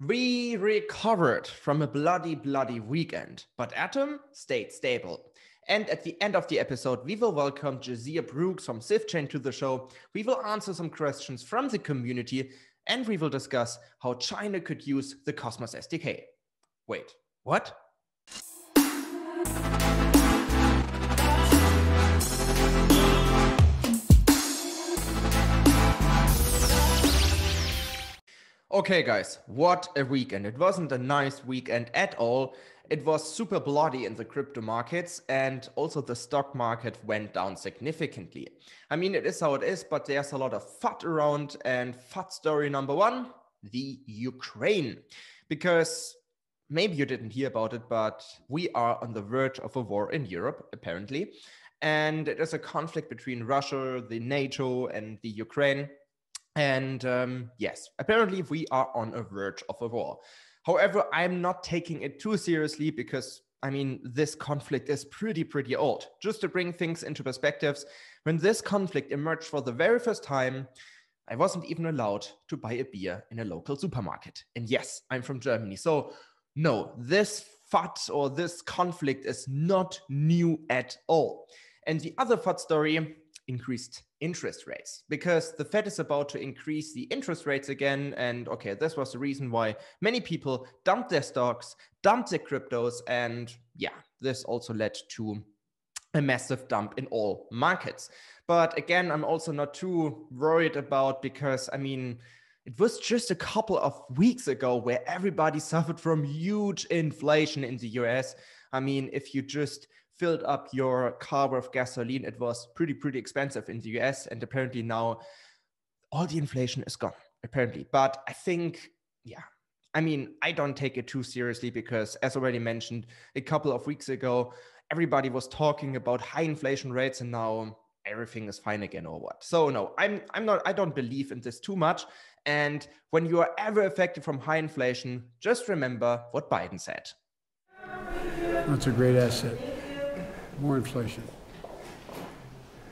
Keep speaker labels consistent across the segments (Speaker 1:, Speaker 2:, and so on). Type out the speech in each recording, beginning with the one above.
Speaker 1: We recovered from a bloody weekend, but Atom stayed stable. And at the end of the episode, we will welcome Jazear Brooks from Sifchain to the show. We will answer some questions from the community, and we will discuss how China could use the Cosmos SDK. Wait, what? Okay, guys, what a weekend. It wasn't a nice weekend at all. It was super bloody in the crypto markets, and also the stock market went down significantly. I mean, it is how it is, but there's a lot of FUD around, and FUD story number one, the Ukraine. Because maybe you didn't hear about it, but we are on the verge of a war in Europe, apparently. And it is a conflict between Russia, the NATO, and the Ukraine. And yes, apparently we are on a verge of a war. However, I'm not taking it too seriously because, I mean, this conflict is pretty old. Just to bring things into perspectives, when this conflict emerged for the very first time, I wasn't even allowed to buy a beer in a local supermarket. And yes, I'm from Germany. So no, this FUD or this conflict is not new at all. And the other FUD story, increased interest rates, because the Fed is about to increase the interest rates again. And okay, this was the reason why many people dumped their stocks, dumped their cryptos. And yeah, this also led to a massive dump in all markets. But again, I'm also not too worried about, because I mean, it was just a couple of weeks ago where everybody suffered from huge inflation in the US. I mean, if you just filled up your car with gasoline, it was pretty expensive in the US. And apparently now all the inflation is gone, apparently. But I think, yeah, I mean, I don't take it too seriously because, as already mentioned, a couple of weeks ago, everybody was talking about high inflation rates and now everything is fine again or what. So no, I don't believe in this too much. And when you are ever affected from high inflation, just remember what Biden said.
Speaker 2: That's a great asset. More inflation.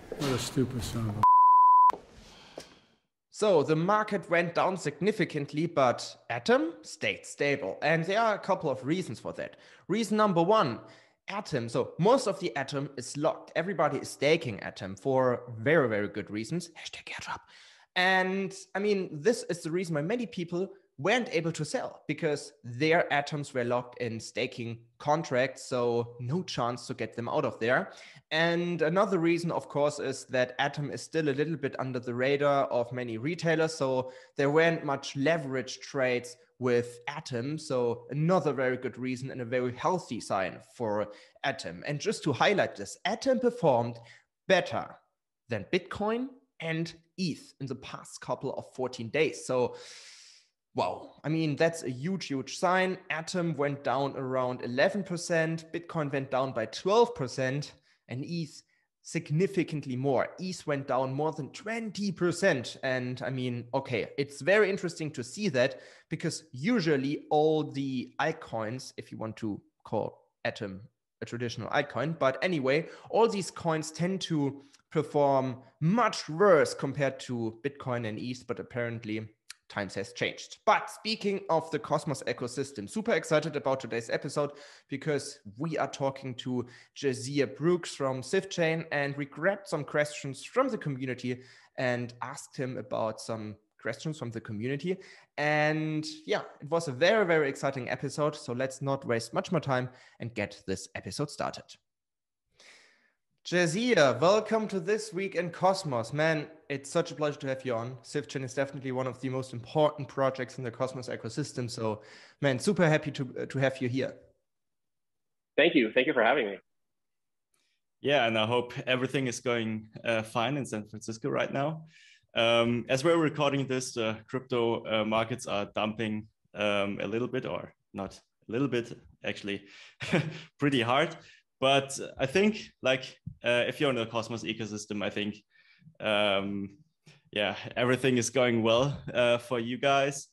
Speaker 2: What a stupid son of a...
Speaker 1: So the market went down significantly, but Atom stayed stable. And there are a couple of reasons for that. Reason number one, Atom. So most of the Atom is locked. Everybody is staking Atom for very good reasons. #airdrop. And I mean, this is the reason why many people weren't able to sell, because their atoms were locked in staking contracts, so no chance to get them out of there. And another reason, of course, is that Atom is still a little bit under the radar of many retailers, so there weren't much leverage trades with Atom. So another very good reason and a very healthy sign for Atom. And just to highlight this, Atom performed better than Bitcoin and ETH in the past couple of 14 days. So wow, I mean, that's a huge sign. Atom went down around 11%, Bitcoin went down by 12%, and ETH significantly more. ETH went down more than 20%. And I mean, okay, it's very interesting to see that, because usually all the altcoins, if you want to call Atom a traditional altcoin, but anyway, all these coins tend to perform much worse compared to Bitcoin and ETH, but apparently times has changed. But speaking of the Cosmos ecosystem, super excited about today's episode because we are talking to Jazear Brooks from Sifchain, and we grabbed some questions from the community and asked him about some questions from the community. And yeah, it was a very exciting episode. So let's not waste much more time and get this episode started. Jazeer, welcome to This Week in Cosmos. Man, it's such a pleasure to have you on. Sifchain is definitely one of the most important projects in the Cosmos ecosystem. So, man, super happy to have you here.
Speaker 3: Thank you. Thank you for having me.
Speaker 4: Yeah, and I hope everything is going fine in San Francisco right now. As we're recording this, the crypto markets are dumping a little bit, or not a little bit, actually, pretty hard. But I think, like, if you're in the Cosmos ecosystem, I think, yeah, everything is going well for you guys.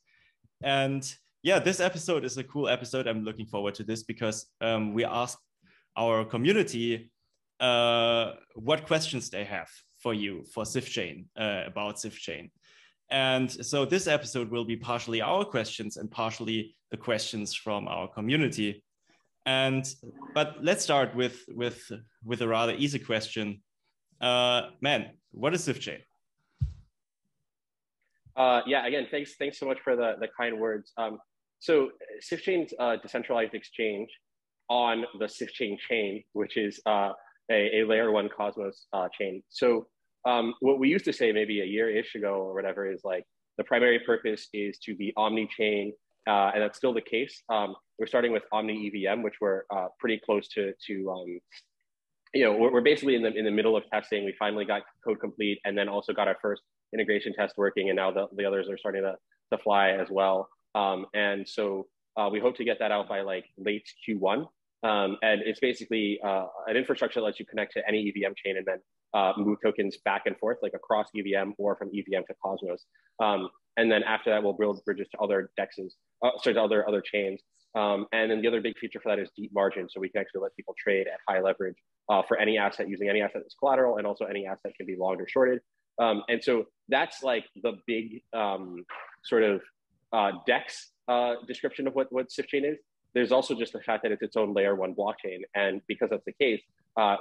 Speaker 4: And yeah, this episode is a cool episode. I'm looking forward to this because we asked our community what questions they have for you, for Sifchain, about Sifchain. And so this episode will be partially our questions and partially the questions from our community. But let's start with a rather easy question. Man, what is Sifchain?
Speaker 3: Yeah, again, thanks so much for the kind words. So Sifchain's a decentralized exchange on the Sifchain chain, which is a layer one Cosmos chain. So what we used to say maybe a year-ish ago or whatever is like the primary purpose is to be omni-chain, and that's still the case. We're starting with Omni EVM, which we're pretty close to we're basically in the middle of testing. We finally got code complete, and then also got our first integration test working, and now the others are starting to fly as well. And so we hope to get that out by like late Q1. And it's basically an infrastructure that lets you connect to any EVM chain and then move tokens back and forth, like across EVM or from EVM to Cosmos. And then after that, we'll build bridges to other DEXs, to other chains. And then the other big feature for that is deep margin. So we can actually let people trade at high leverage for any asset, using any asset as collateral, and also any asset can be longed or shorted. And so that's like the big sort of DEX description of what Sifchain is. There's also just the fact that it's its own layer one blockchain. And because that's the case,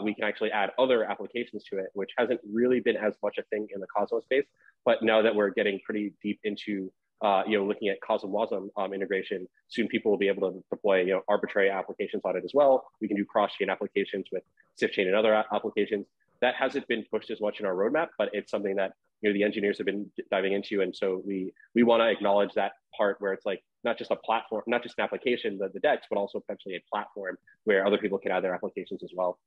Speaker 3: we can actually add other applications to it, which hasn't really been as much a thing in the Cosmos space. But now that we're getting pretty deep into looking at Cosmos integration, soon people will be able to deploy arbitrary applications on it as well. We can do cross-chain applications with Sifchain and other applications. That hasn't been pushed as much in our roadmap, but it's something that the engineers have been diving into, and so we want to acknowledge that part where it's like not just a platform, not just an application, the DEX, but also potentially a platform where other people can add their applications as well.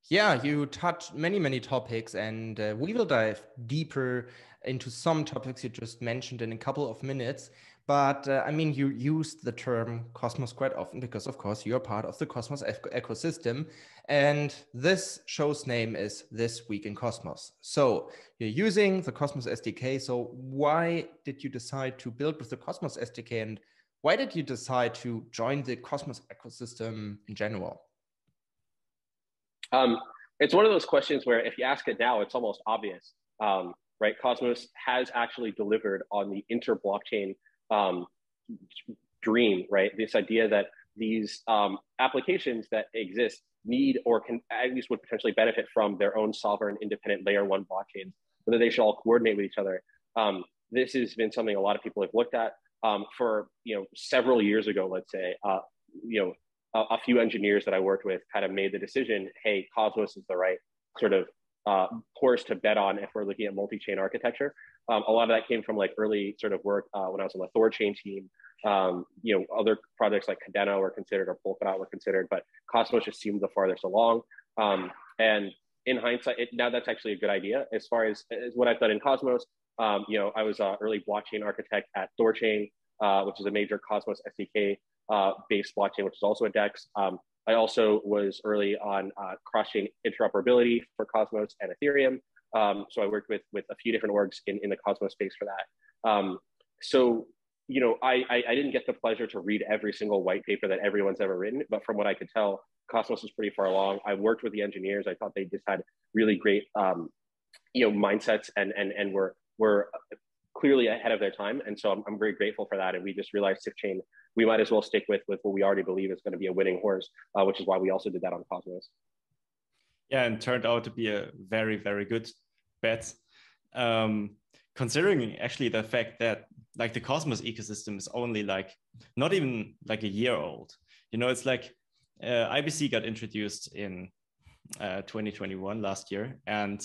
Speaker 1: Yeah, you touched many topics, and we will dive deeper into some topics you just mentioned in a couple of minutes. But I mean, you used the term Cosmos quite often because, of course, you're part of the Cosmos ecosystem. And this show's name is This Week in Cosmos. So you're using the Cosmos SDK. So why did you decide to build with the Cosmos SDK? And why did you decide to join the Cosmos ecosystem in general?
Speaker 3: It's one of those questions where if you ask it now, it's almost obvious, right? Cosmos has actually delivered on the inter-blockchain dream, right? This idea that these applications that exist need or can at least would potentially benefit from their own sovereign independent layer one blockchains, whether they should all coordinate with each other. This has been something a lot of people have looked at for several years ago, let's say. A few engineers that I worked with kind of made the decision, hey, Cosmos is the right sort of course to bet on if we're looking at multi-chain architecture. A lot of that came from like early sort of work when I was on the Thorchain team. Other projects like Cadena were considered or Polkadot were considered, but Cosmos just seemed the farthest along. And in hindsight, now that's actually a good idea. As far as what I've done in Cosmos, I was an early blockchain architect at Thorchain, which is a major Cosmos SDK based blockchain, which is also a DEX. I also was early on cross-chain interoperability for Cosmos and Ethereum. So I worked with a few different orgs in the Cosmos space for that. I didn't get the pleasure to read every single white paper that everyone's ever written, but from what I could tell, Cosmos was pretty far along. I worked with the engineers. I thought they just had really great, mindsets and were clearly ahead of their time. And so I'm very grateful for that. And we just realized Sifchain, we might as well stick with what we already believe is going to be a winning horse, which is why we also did that on Cosmos.
Speaker 4: Yeah, and turned out to be a very, very good bet. Considering actually the fact that like the Cosmos ecosystem is only like, not even like a year old. It's like IBC got introduced in 2021 last year. And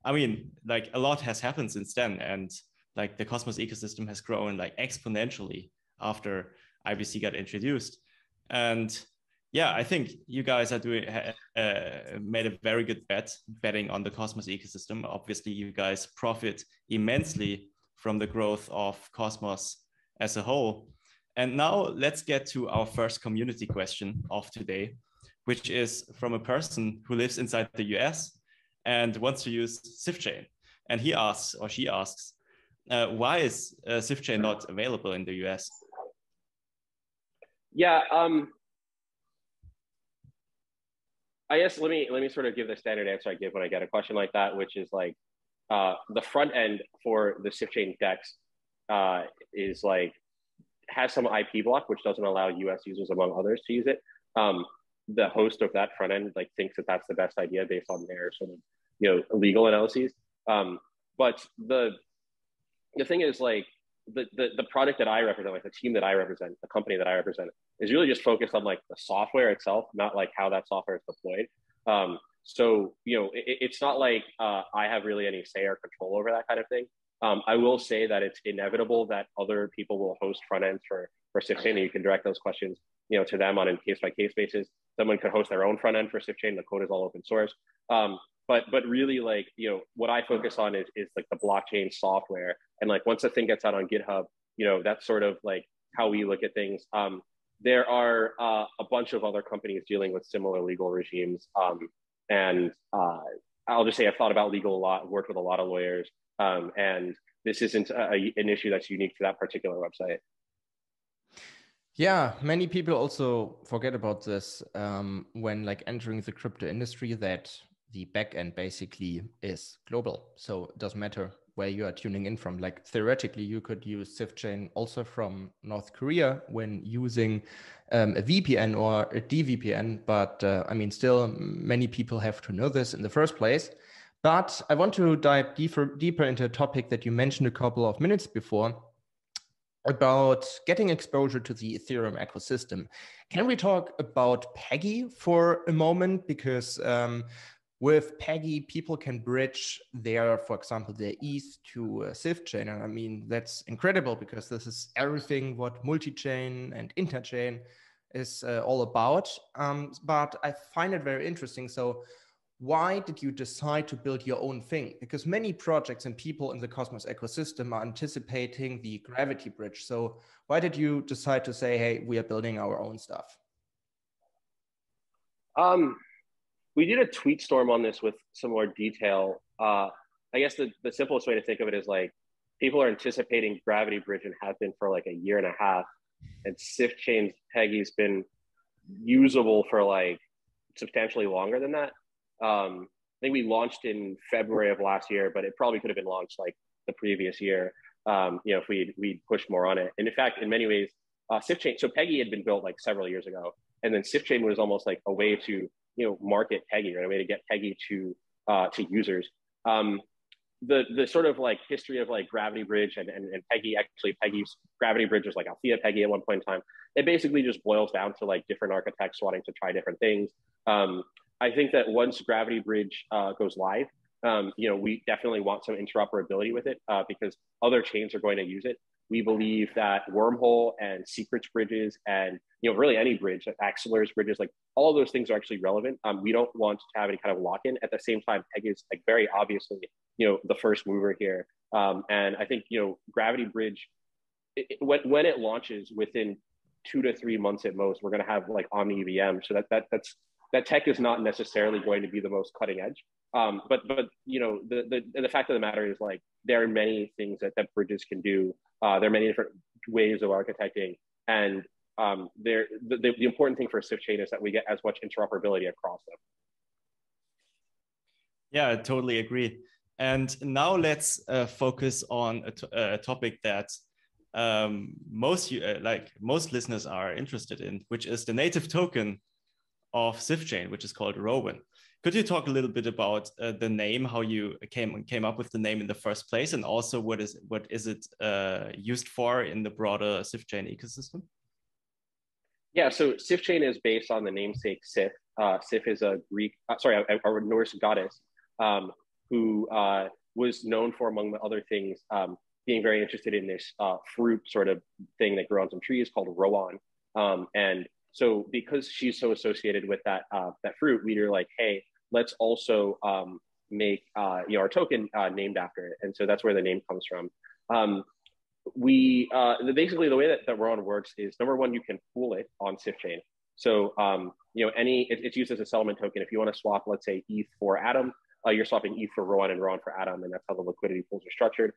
Speaker 4: I mean, like a lot has happened since then. And like the Cosmos ecosystem has grown like exponentially after IBC got introduced. And yeah, I think you guys are made a very good betting on the Cosmos ecosystem. Obviously, you guys profit immensely from the growth of Cosmos as a whole. And now let's get to our first community question of today, which is from a person who lives inside the US and wants to use Sifchain. And he asks, or she asks, why is Sifchain not available in the US?
Speaker 3: Yeah, I guess let me sort of give the standard answer I give when I get a question like that, which is like, the front end for the Sifchain DEX is like, has some IP block, which doesn't allow US users, among others, to use it. The host of that front end like thinks that that's the best idea based on their sort of legal analyses. But the thing is, like, the product that I represent, like the team that I represent, the company that I represent, is really just focused on like the software itself, not like how that software is deployed. So it's not like I have really any say or control over that kind of thing. I will say that it's inevitable that other people will host front ends for Sifchain, and you can direct those questions to them on a case by case basis. Someone could host their own front end for Sifchain. The code is all open source. But really, like, what I focus on is like the blockchain software. And like once the thing gets out on GitHub, that's sort of like how we look at things. There are a bunch of other companies dealing with similar legal regimes. And I'll just say I've thought about legal a lot, worked with a lot of lawyers. And this isn't an issue that's unique to that particular website.
Speaker 1: Yeah, many people also forget about this when like entering the crypto industry, that the backend basically is global. So it doesn't matter where you are tuning in from. Like theoretically, you could use Sifchain also from North Korea when using a VPN or a DVPN. But I mean, still many people have to know this in the first place. But I want to dive deeper into a topic that you mentioned a couple of minutes before, about getting exposure to the Ethereum ecosystem. Can we talk about Peggy for a moment? Because with Peggy, people can bridge their, for example, their ETH to Sifchain. And I mean, that's incredible because this is everything what multi-chain and interchain is all about. But I find it very interesting. So why did you decide to build your own thing? Because many projects and people in the Cosmos ecosystem are anticipating the gravity bridge. So why did you decide to say, hey, we are building our own stuff?
Speaker 3: We did a tweet storm on this with some more detail. I guess the simplest way to think of it is like, people are anticipating gravity bridge and have been for like a year and a half. And Sifchain's Peggy's been usable for like substantially longer than that. I think we launched in February of last year, but it probably could have been launched like the previous year, if we'd pushed more on it. And in fact, in many ways, Sifchain, so Peggy had been built like several years ago, and then Sifchain was almost like a way to market Peggy, right? A way to get Peggy to users. The sort of like history of like Gravity Bridge and Peggy, actually Peggy's Gravity Bridge was like Althea Peggy at one point in time. It basically just boils down to like different architects wanting to try different things. I think that once Gravity Bridge goes live, we definitely want some interoperability with it because other chains are going to use it. We believe that Wormhole and Secrets bridges and really any bridge, Axeler's bridges, like all of those things are actually relevant. We don't want to have any kind of lock-in. At the same time, Peg is like very obviously the first mover here, and I think Gravity Bridge, when it launches within 2 to 3 months at most, we're going to have like Omni EVM. So that tech is not necessarily going to be the most cutting edge. But the fact of the matter is, like, there are many things that bridges can do. There are many different ways of architecting, and the important thing for Sifchain is that we get as much interoperability across them.
Speaker 4: Yeah, I totally agree. And now let's focus on a topic that most listeners are interested in, which is the native token of Sifchain, which is called ROWAN. Could you talk a little bit about the name, how you came up with the name in the first place, and also what is it used for in the broader Sifchain ecosystem?
Speaker 3: Yeah, so Sifchain is based on the namesake Sif. Sif is a Norse goddess who was known for, among other things, being very interested in this fruit sort of thing that grew on some trees called ROWAN. And so because she's so associated with that fruit, we were like, hey, let's also make our token named after it. And so that's where the name comes from. Basically the way that ROWAN works is, number one, you can pool it on Sifchain. So it's used as a settlement token. If you want to swap, let's say, ETH for Atom, you're swapping ETH for ROWAN and ROWAN for Atom, and that's how the liquidity pools are structured.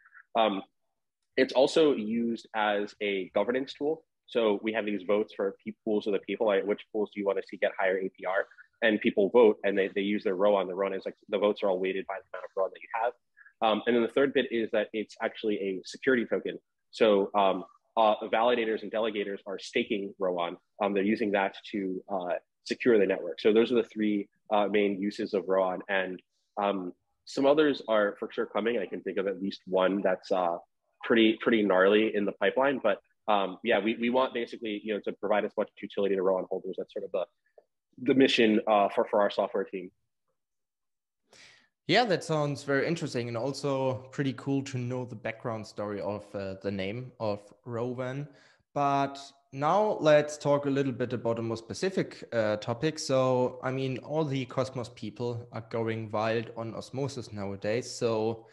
Speaker 3: It's also used as a governance tool. So we have these votes for pools of the people. Like, which pools do you want to see get higher APR? And people vote, and they use their ROWAN. The ROWAN is like, the votes are all weighted by the amount of ROWAN that you have. And then the third bit is that it's actually a security token. So validators and delegators are staking ROWAN. They're using that to secure the network. So those are the three main uses of ROWAN. And some others are for sure coming. I can think of at least one that's pretty gnarly in the pipeline. But yeah, we want basically, you know, to provide as much utility to ROWAN holders. That's sort of the mission for our software team.
Speaker 1: Yeah, that sounds very interesting, and also pretty cool to know the background story of the name of ROWAN. But now let's talk a little bit about a more specific topic. So, I mean, all the Cosmos people are going wild on Osmosis nowadays. So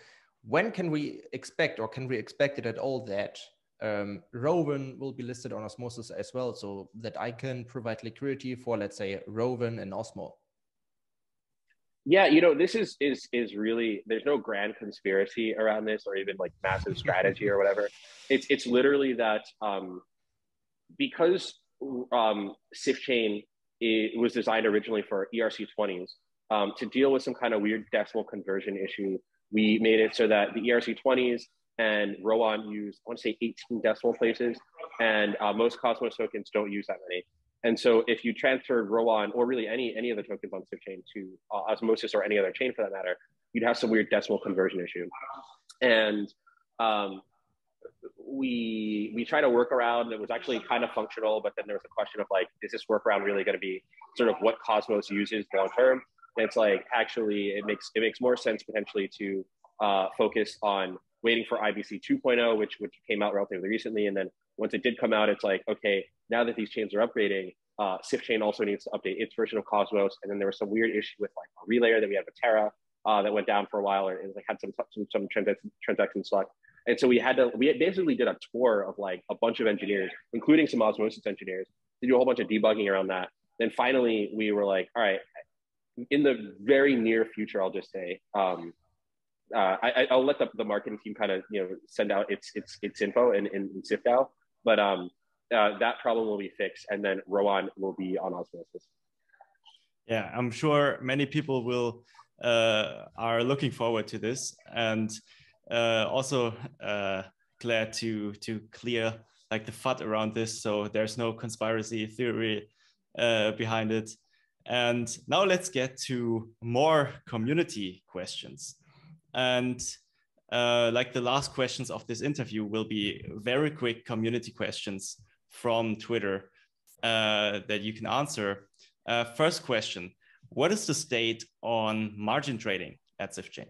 Speaker 1: when can we expect, or can we expect it at all, that ROWAN will be listed on Osmosis as well, so that I can provide liquidity for, let's say, ROWAN and Osmo?
Speaker 3: Yeah, you know, this is really, there's no grand conspiracy around this or even like massive strategy or whatever. It's literally that because Sifchain was designed originally for ERC20s to deal with some kind of weird decimal conversion issue, we made it so that the ERC20s and ROWAN use, I want to say 18 decimal places, and most Cosmos tokens don't use that many. And so if you transferred ROWAN, or really any of the tokens on Sifchain, to Osmosis or any other chain for that matter, you'd have some weird decimal conversion issue. And we try to work around. It was actually kind of functional, but then there was a question of like, is this workaround really going to be sort of what Cosmos uses long term? And it's like, actually, it makes more sense potentially to focus on waiting for IBC 2.0, which came out relatively recently. And then once it did come out, it's like, okay, now that these chains are upgrading, Sifchain also needs to update its version of Cosmos. And then there was some weird issue with like a relayer that we have with Terra that went down for a while, or it like had some transaction stuck. And so we basically did a tour of like a bunch of engineers, including some Osmosis engineers, to do a whole bunch of debugging around that. Then finally we were like, all right, in the very near future, I'll just say, I'll let the marketing team kind of, you know, send out its info and sift out, but that problem will be fixed, and then ROWAN will be on Osmosis.
Speaker 4: Yeah, I'm sure many people will are looking forward to this, and also glad to clear like the FUD around this, so there's no conspiracy theory behind it. And now let's get to more community questions. And like the last questions of this interview will be very quick community questions from Twitter that you can answer. First question, what is the state on margin trading at Sifchain?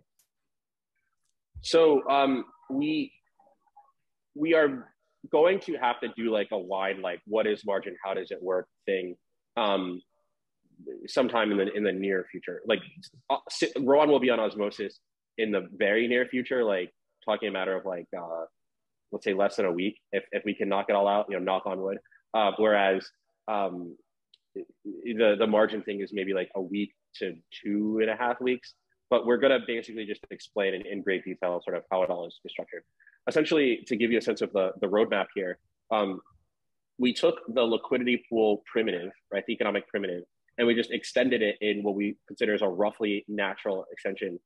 Speaker 3: So we are going to have to do like a wide, like, what is margin, how does it work thing sometime in the near future. Like ROWAN will be on Osmosis in the very near future, like talking a matter of like, let's say less than a week, if we can knock it all out, you know, knock on wood. Whereas the margin thing is maybe like a week to 2.5 weeks, but we're gonna basically just explain in great detail sort of how it all is structured. Essentially, to give you a sense of the roadmap here, we took the liquidity pool primitive, right, the economic primitive, and we just extended it in what we consider as a roughly natural extension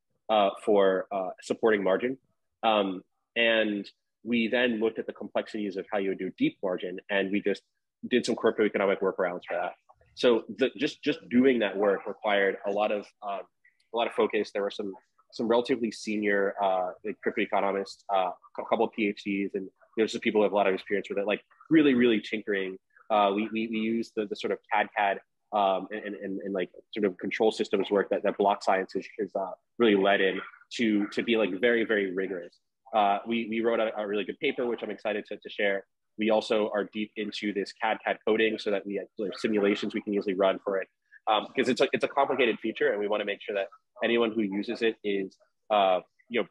Speaker 3: for supporting margin. And we then looked at the complexities of how you would do deep margin, and we just did some crypto economic workarounds for that. So just doing that work required a lot of focus. There were some relatively senior like crypto economists, a couple of PhDs, and there's some people who have a lot of experience with it, like really tinkering. We used the sort of CAD and like sort of control systems work that block science is really led in to be like very rigorous. We wrote a really good paper, which I'm excited to share. We also are deep into this CAD coding so that we have simulations we can easily run for it. Because it's a complicated feature, and we want to make sure that anyone who uses it is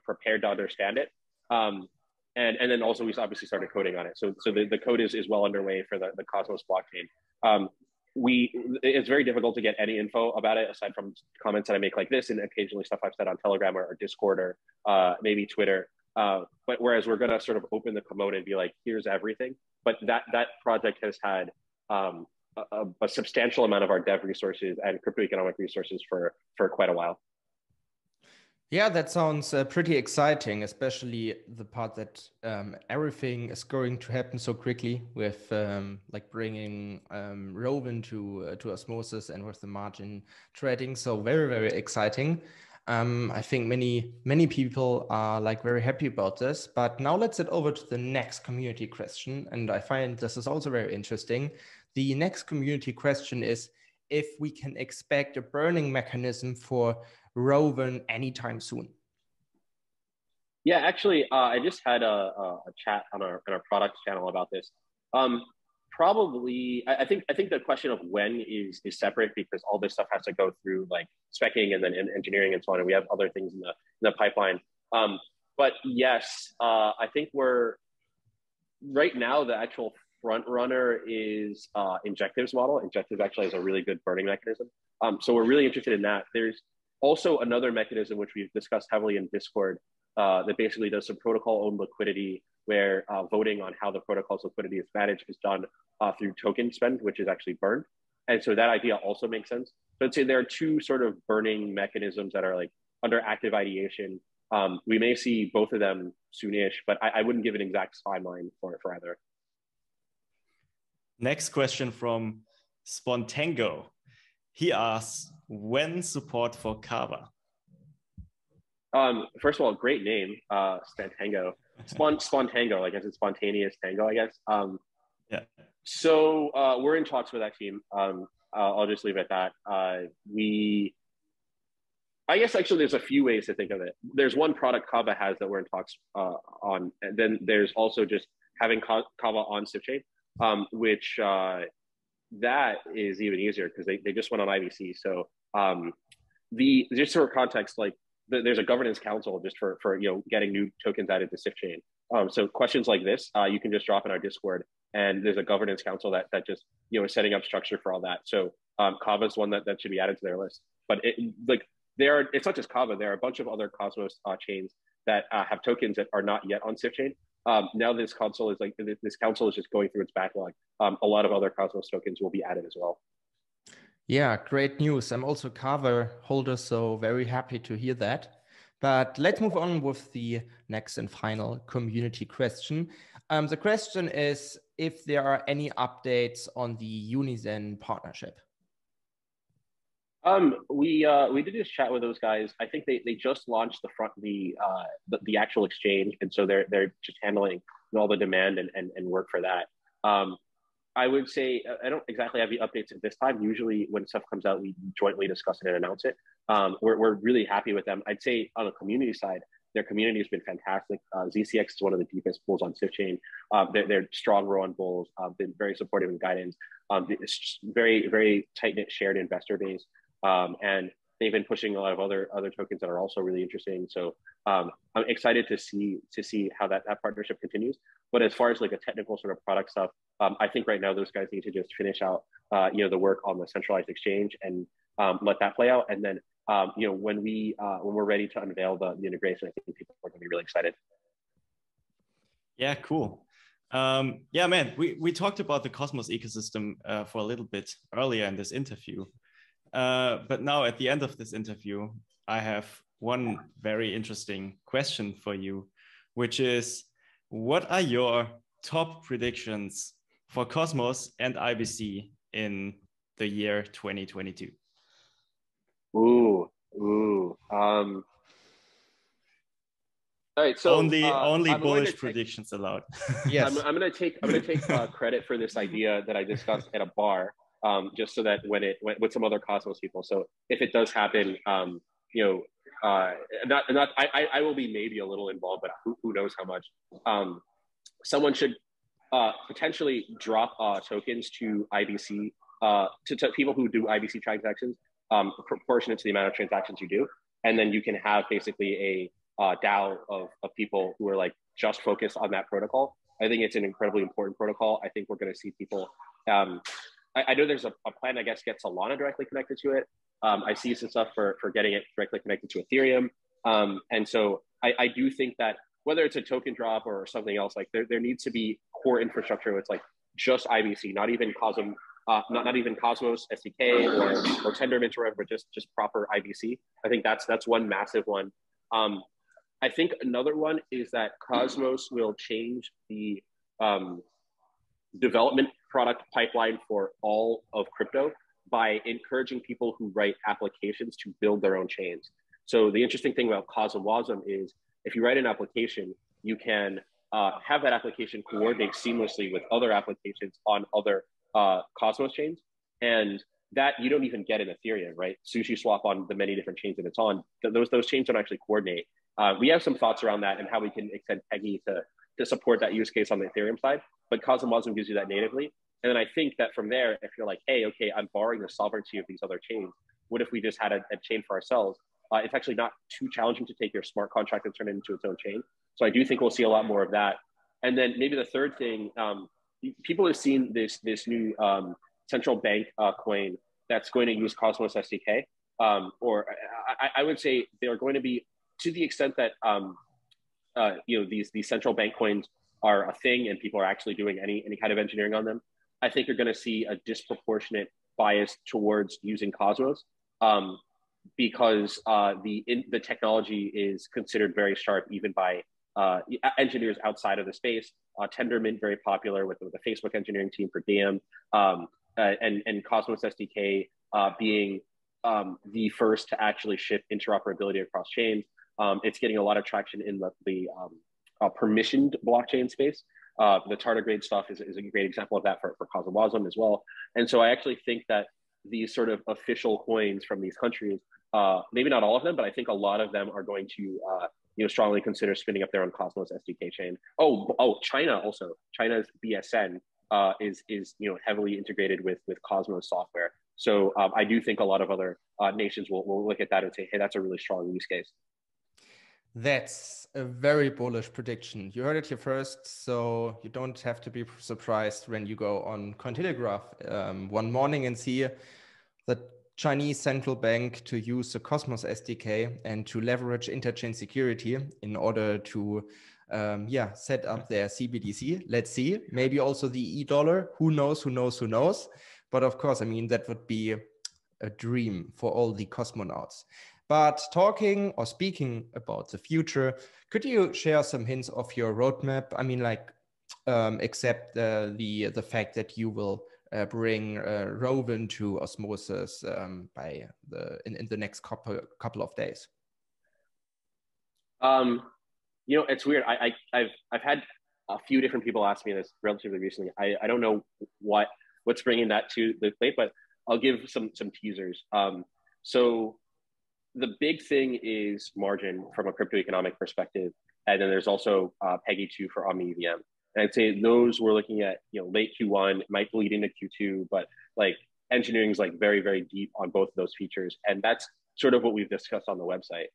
Speaker 3: prepared to understand it. And then also we obviously started coding on it. So the code is well underway for the Cosmos blockchain. It's very difficult to get any info about it aside from comments that I make like this, and occasionally stuff I've said on Telegram or Discord or maybe Twitter. But whereas we're gonna sort of open the kimono and be like, here's everything. But that project has had a substantial amount of our dev resources and crypto economic resources for quite a while.
Speaker 1: Yeah, that sounds pretty exciting, especially the part that everything is going to happen so quickly with like bringing ROWAN to Osmosis and with the margin trading. So very, very exciting. I think many people are like very happy about this. But now let's head over to the next community question. And I find this is also very interesting. The next community question is if we can expect a burning mechanism for ROWAN anytime soon.
Speaker 3: Yeah, actually, I just had a chat on our product channel about this. Probably, I think the question of when is separate because all this stuff has to go through like speccing and then engineering and so on, and we have other things in the pipeline. But yes, I think we're right now the actual front runner is Injective's model. Injective actually has a really good burning mechanism. So we're really interested in that. There's also another mechanism which we've discussed heavily in Discord that basically does some protocol-owned liquidity where voting on how the protocol's liquidity is managed is done through token spend, which is actually burned. And so that idea also makes sense. So I'd say there are two sort of burning mechanisms that are like under active ideation. We may see both of them soonish, but I wouldn't give an exact timeline for either.
Speaker 4: Next question from Spontango. He asks, when support for KAVA?
Speaker 3: First of all, great name, Spontango. Spontango, I guess it's spontaneous tango, I guess.
Speaker 4: Yeah.
Speaker 3: So we're in talks with that team. I'll just leave it at that. I guess actually there's a few ways to think of it. There's one product KAVA has that we're in talks on, and then there's also just having KAVA on Sifchain, which that is even easier because they just went on IBC. So just for context, like there's a governance council just for getting new tokens added to Sifchain. So questions like this, you can just drop in our Discord, and there's a governance council that just is setting up structure for all that. So KAVA is one that should be added to their list. But it's not just KAVA. There are a bunch of other Cosmos chains that have tokens that are not yet on Sifchain. Now this council is just going through its backlog. A lot of other Cosmos tokens will be added as well.
Speaker 1: Yeah, great news. I'm also KAVA holder, so very happy to hear that. But let's move on with the next and final community question. The question is if there are any updates on the Unizen partnership.
Speaker 3: We did this chat with those guys. I think they just launched the actual exchange, and so they're just handling all the demand and work for that. I would say I don't exactly have the updates at this time. Usually when stuff comes out, we jointly discuss it and announce it. We're really happy with them. I'd say on the community side, their community has been fantastic. ZCX is one of the deepest pools on Sifchain. They're strong ROWAN bulls, been very supportive in guidance. It's very, very tight-knit shared investor base. And they've been pushing a lot of other tokens that are also really interesting. So I'm excited to see how that partnership continues. But as far as like a technical sort of product stuff, I think right now those guys need to just finish out the work on the centralized exchange and let that play out. And then when we're ready to unveil the integration, I think people are going to be really excited.
Speaker 4: Yeah, cool. Yeah, man, we talked about the Cosmos ecosystem for a little bit earlier in this interview. But now at the end of this interview, I have one very interesting question for you, which is, what are your top predictions for Cosmos and IBC in the year 2022?
Speaker 3: All right, so
Speaker 4: only bullish predictions allowed.
Speaker 3: Yes, I'm gonna take credit for this idea that I discussed at a bar. Just so that when it went with some other Cosmos people. So if it does happen, I will be maybe a little involved, but who knows how much. Someone should potentially drop tokens to IBC to people who do IBC transactions, proportionate to the amount of transactions you do, and then you can have basically a DAO of people who are like just focused on that protocol. I think it's an incredibly important protocol. I think we're going to see people. I know there's a plan, I guess, get Solana directly connected to it. I see some stuff for getting it directly connected to Ethereum. And so I do think that whether it's a token drop or something else, like there needs to be core infrastructure with like just IBC, not even Cosmos SDK or Tendermint or whatever, but just proper IBC. I think that's one massive one. I think another one is that Cosmos will change the development product pipeline for all of crypto by encouraging people who write applications to build their own chains. So the interesting thing about Cosmos is if you write an application, you can have that application coordinate seamlessly with other applications on other Cosmos chains. And that you don't even get in Ethereum, right? SushiSwap on the many different chains that it's on, those chains don't actually coordinate. We have some thoughts around that and how we can extend Peggy to support that use case on the Ethereum side, but Cosmos gives you that natively. And then I think that from there, if you're like, hey, okay, I'm borrowing the sovereignty of these other chains, what if we just had a chain for ourselves? It's actually not too challenging to take your smart contract and turn it into its own chain. So I do think we'll see a lot more of that. And then maybe the third thing, people have seen this new central bank coin that's going to use Cosmos SDK. Or I would say they're going to be, to the extent that these central bank coins are a thing and people are actually doing any kind of engineering on them, I think you're going to see a disproportionate bias towards using Cosmos because the technology is considered very sharp even by engineers outside of the space. Tendermint, very popular with the Facebook engineering team for DAM, and Cosmos SDK being the first to actually ship interoperability across chains. It's getting a lot of traction in the permissioned blockchain space. The tardigrade stuff is a great example of that for Cosmos as well. And so I actually think that these sort of official coins from these countries, maybe not all of them, but I think a lot of them are going to strongly consider spinning up their own Cosmos SDK chain. Oh, China also. China's BSN is heavily integrated with Cosmos software. So I do think a lot of other nations will look at that and say, hey, that's a really strong use case.
Speaker 1: That's a very bullish prediction. You heard it here first, so you don't have to be surprised when you go on Cointelegraph one morning and see the Chinese central bank to use the Cosmos SDK and to leverage interchain security in order to set up their CBDC. Let's see, maybe also the e-dollar. Who knows? But of course, I mean, that would be a dream for all the cosmonauts. But speaking about the future, could you share some hints of your roadmap? I mean, except the fact that you will bring ROWAN to Osmosis in the next couple of days.
Speaker 3: It's weird. I've had a few different people ask me this relatively recently. I don't know what's bringing that to the plate, but I'll give some teasers. So the big thing is margin from a crypto economic perspective. And then there's also Peggy 2 for Omni EVM. And I'd say those we're looking at, late Q1, might bleed into Q2, but engineering is very, very deep on both of those features. And that's sort of what we've discussed on the website.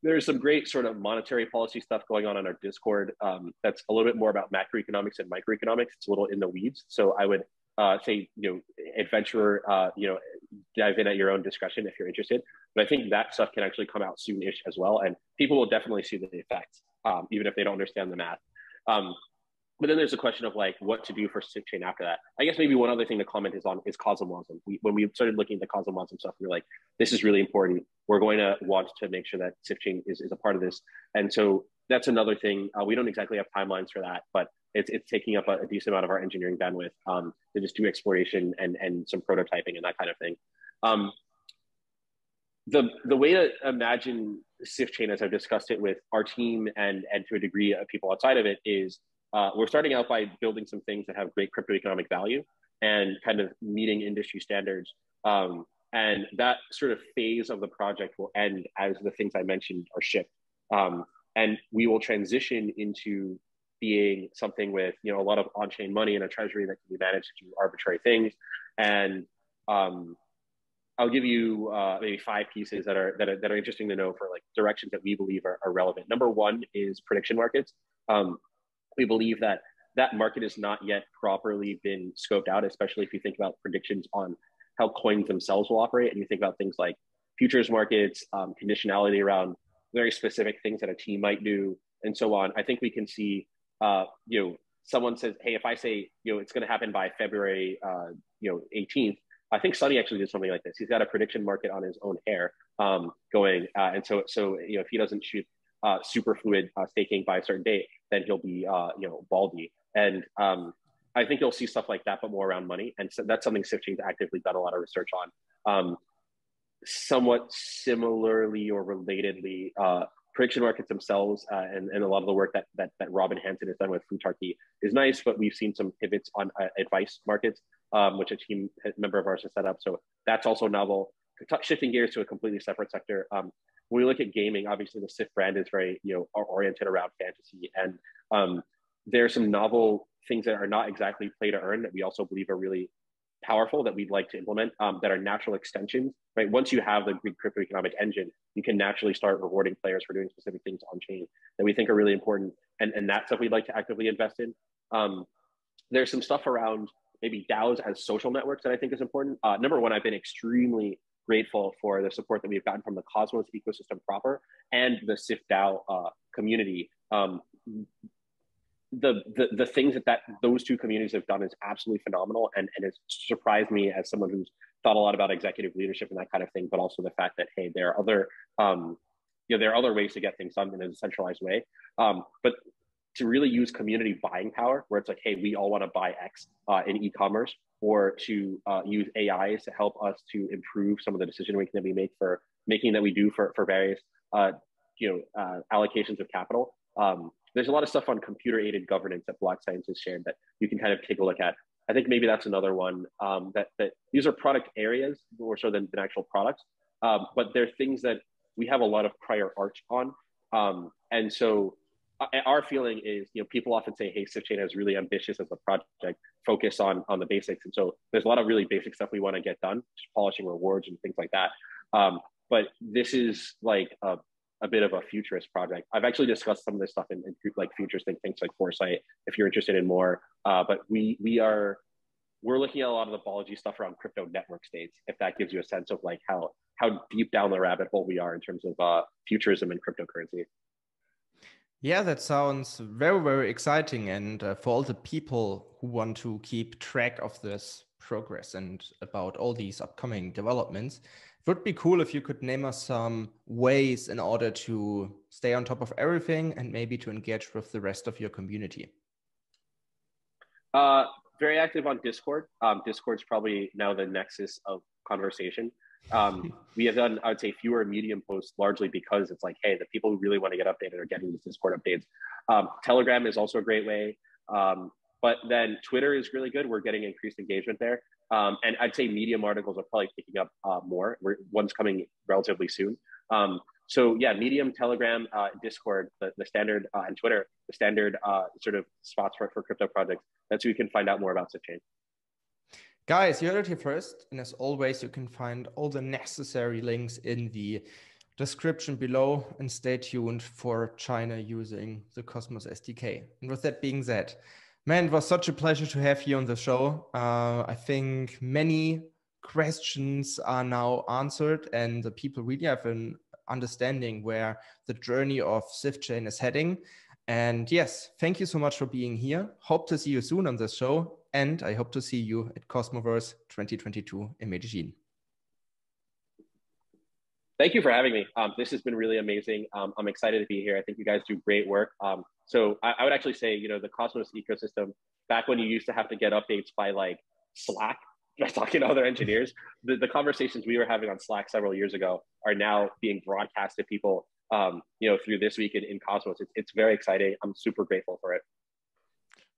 Speaker 3: There's some great sort of monetary policy stuff going on our Discord. That's a little bit more about macroeconomics and microeconomics. It's a little in the weeds. So I would say, adventurer, dive in at your own discretion if you're interested. But I think that stuff can actually come out soonish as well. And people will definitely see the effects, even if they don't understand the math. But then there's a question of what to do for Sifchain after that. I guess maybe one other thing to comment is Cosmos. When we started looking at the Cosmos stuff, we were like, this is really important. We're going to want to make sure that Sifchain is a part of this. And so that's another thing. We don't exactly have timelines for that, but it's taking up a decent amount of our engineering bandwidth to just do exploration and some prototyping and that kind of thing. The way to imagine Sifchain, as I've discussed it with our team and to a degree of people outside of it, is we're starting out by building some things that have great crypto economic value and kind of meeting industry standards. And that sort of phase of the project will end as the things I mentioned are shipped. And we will transition into being something with a lot of on-chain money and a treasury that can be managed to do arbitrary things. And I'll give you maybe 5 pieces that are interesting to know for directions that we believe are relevant. Number one is prediction markets. We believe that market has not yet properly been scoped out, especially if you think about predictions on how coins themselves will operate. And you think about things like futures markets, conditionality around very specific things that a team might do, and so on. I think we can see, someone says, hey, if I say, it's going to happen by February, 18th, I think Sonny actually did something like this. He's got a prediction market on his own hair going. And so if he doesn't shoot superfluid staking by a certain date, then he'll be, baldy. And I think you'll see stuff like that, but more around money. And so that's something Sifchain's actively done a lot of research on. Somewhat similarly or relatedly, prediction markets themselves and a lot of the work that Robin Hanson has done with Futarchy is nice, but we've seen some pivots on advice markets, which a member of ours has set up. So that's also novel. Shifting gears to a completely separate sector. When we look at gaming, obviously the Sif brand is very oriented around fantasy, and there are some novel things that are not exactly play to earn that we also believe are really powerful that we'd like to implement that are natural extensions, right? Once you have the Greek crypto economic engine, you can naturally start rewarding players for doing specific things on chain that we think are really important. And that's stuff we'd like to actively invest in. There's some stuff around maybe DAOs as social networks that I think is important. Number one, I've been extremely grateful for the support that we've gotten from the Cosmos ecosystem proper and the Sif DAO community. The things that those two communities have done is absolutely phenomenal, and it's surprised me as someone who's thought a lot about executive leadership and that kind of thing, but also the fact that, hey, there are other ways to get things done in a decentralized way. But to really use community buying power, where it's like, hey, we all want to buy X in e-commerce, or to use AIs to help us to improve some of the decision making that we do for various allocations of capital. There's a lot of stuff on computer-aided governance that Block Science has shared that you can kind of take a look at. I think maybe that's another one that these are product areas more so than actual products, but they're things that we have a lot of prior art on. And so our feeling is, people often say, hey, Sifchain is really ambitious as a project, focus on the basics. And so there's a lot of really basic stuff we want to get done, just polishing rewards and things like that. But this is like a bit of a futurist project. I've actually discussed some of this stuff in like futurist things like Foresight, if you're interested in more. But we're looking at a lot of the Bology stuff around crypto network states, if that gives you a sense of like how deep down the rabbit hole we are in terms of futurism and cryptocurrency.
Speaker 1: Yeah, that sounds very, very exciting. And for all the people who want to keep track of this progress and about all these upcoming developments, it would be cool if you could name us some ways in order to stay on top of everything and maybe to engage with the rest of your community.
Speaker 3: Very active on Discord. Discord's probably now the nexus of conversation. We have done, I would say, fewer Medium posts, largely because it's like, hey, the people who really want to get updated are getting these Discord updates. Telegram is also a great way. But then Twitter is really good. We're getting increased engagement there. And I'd say Medium articles are probably picking up more. One's coming relatively soon. So yeah, Medium, Telegram, Discord, the standard, and Twitter, the standard sort of spots for crypto projects. That's where you can find out more about Sifchain.
Speaker 1: Guys, you heard it here first. And as always, you can find all the necessary links in the description below, and stay tuned for China using the Cosmos SDK. And with that being said, man, it was such a pleasure to have you on the show. I think many questions are now answered, and the people really have an understanding where the journey of Sifchain is heading. And yes, thank you so much for being here. Hope to see you soon on this show. And I hope to see you at Cosmoverse 2022 in Medellin.
Speaker 3: Thank you for having me. This has been really amazing. I'm excited to be here. I think you guys do great work. So I would actually say, the Cosmos ecosystem, back when you used to have to get updates by like Slack, by talking to other engineers, the conversations we were having on Slack several years ago are now being broadcast to people, through This Week in Cosmos. It's very exciting. I'm super grateful for it.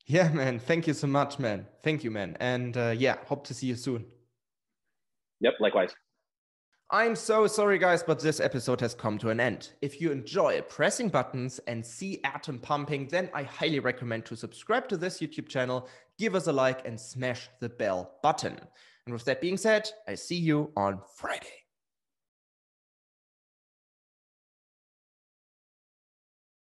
Speaker 1: Yeah, man. Thank you so much, man. Thank you, man. And yeah, hope to see you soon.
Speaker 3: Yep, likewise.
Speaker 1: I'm so sorry, guys, but this episode has come to an end. If you enjoy pressing buttons and see atom pumping, then I highly recommend to subscribe to this YouTube channel, give us a like, and smash the bell button. And with that being said, I see you on Friday.